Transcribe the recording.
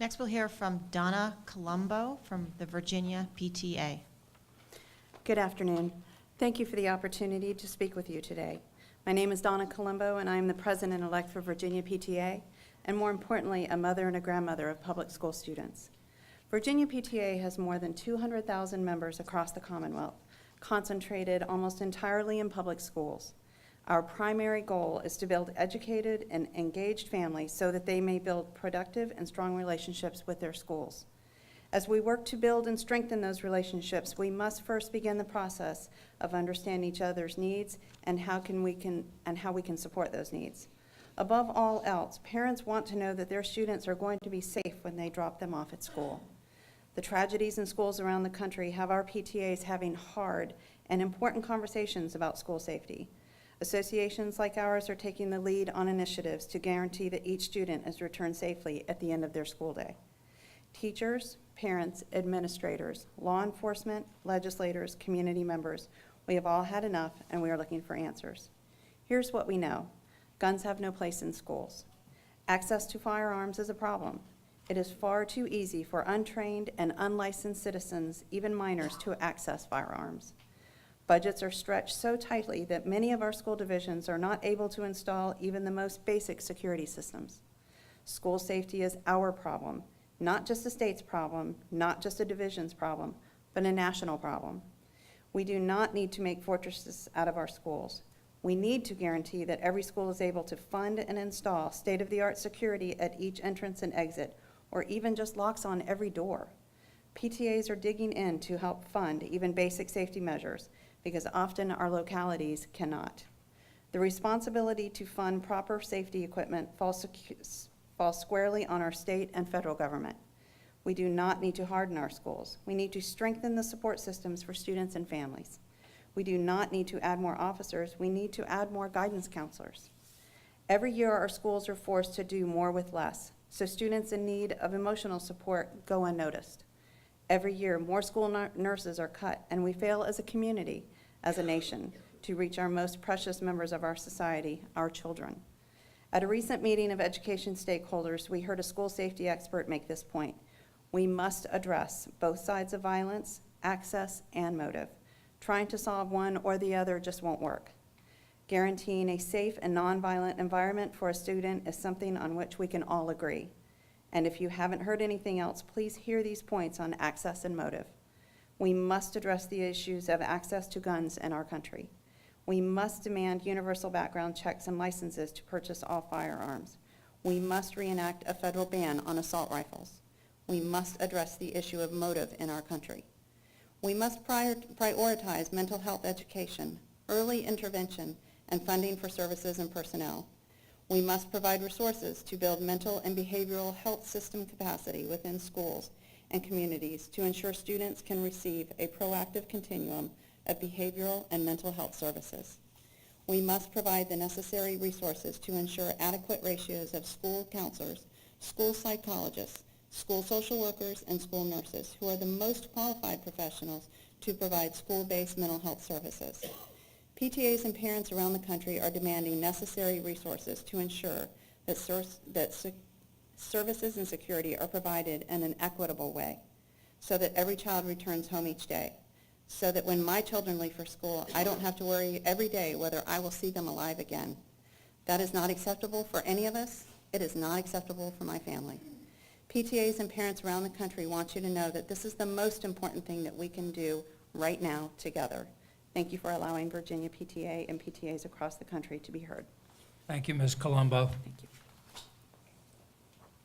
Next, we'll hear from Donna Colombo from the Virginia PTA. Good afternoon. Thank you for the opportunity to speak with you today. My name is Donna Colombo, and I am the president-elect for Virginia PTA, and more importantly, a mother and a grandmother of public school students. Virginia PTA has more than 200,000 members across the Commonwealth, concentrated almost entirely in public schools. Our primary goal is to build educated and engaged families so that they may build productive and strong relationships with their schools. As we work to build and strengthen those relationships, we must first begin the process of understanding each other's needs and how we can support those needs. Above all else, parents want to know that their students are going to be safe when they drop them off at school. The tragedies in schools around the country have our PTAs having hard and important conversations about school safety. Associations like ours are taking the lead on initiatives to guarantee that each student is returned safely at the end of their school day. Teachers, parents, administrators, law enforcement, legislators, community members, we have all had enough and we are looking for answers. Here's what we know. Guns have no place in schools. Access to firearms is a problem. It is far too easy for untrained and unlicensed citizens, even minors, to access firearms. Budgets are stretched so tightly that many of our school divisions are not able to install even the most basic security systems. School safety is our problem, not just the state's problem, not just a division's problem, but a national problem. We do not need to make fortresses out of our schools. We need to guarantee that every school is able to fund and install state-of-the-art security at each entrance and exit, or even just locks on every door. PTAs are digging in to help fund even basic safety measures, because often our localities cannot. The responsibility to fund proper safety equipment falls squarely on our state and federal government. We do not need to harden our schools. We need to strengthen the support systems for students and families. We do not need to add more officers. We need to add more guidance counselors. Every year, our schools are forced to do more with less, so students in need of emotional support go unnoticed. Every year, more school nurses are cut, and we fail as a community, as a nation, to reach our most precious members of our society, our children. At a recent meeting of education stakeholders, we heard a school safety expert make this point. We must address both sides of violence, access, and motive. Trying to solve one or the other just won't work. Guaranteeing a safe and nonviolent environment for a student is something on which we can all agree. And if you haven't heard anything else, please hear these points on access and motive. We must address the issues of access to guns in our country. We must demand universal background checks and licenses to purchase all firearms. We must reenact a federal ban on assault rifles. We must address the issue of motive in our country. We must prioritize mental health education, early intervention, and funding for services and personnel. We must provide resources to build mental and behavioral health system capacity within schools and communities to ensure students can receive a proactive continuum of behavioral and mental health services. We must provide the necessary resources to ensure adequate ratios of school counselors, school psychologists, school social workers, and school nurses, who are the most qualified professionals to provide school-based mental health services. PTAs and parents around the country are demanding necessary resources to ensure that services and security are provided in an equitable way, so that every child returns home each day, so that when my children leave for school, I don't have to worry every day whether I will see them alive again. That is not acceptable for any of us. It is not acceptable for my family. PTAs and parents around the country want you to know that this is the most important thing that we can do right now together. Thank you for allowing Virginia PTA and PTAs across the country to be heard. Thank you, Ms. Colombo. Thank you.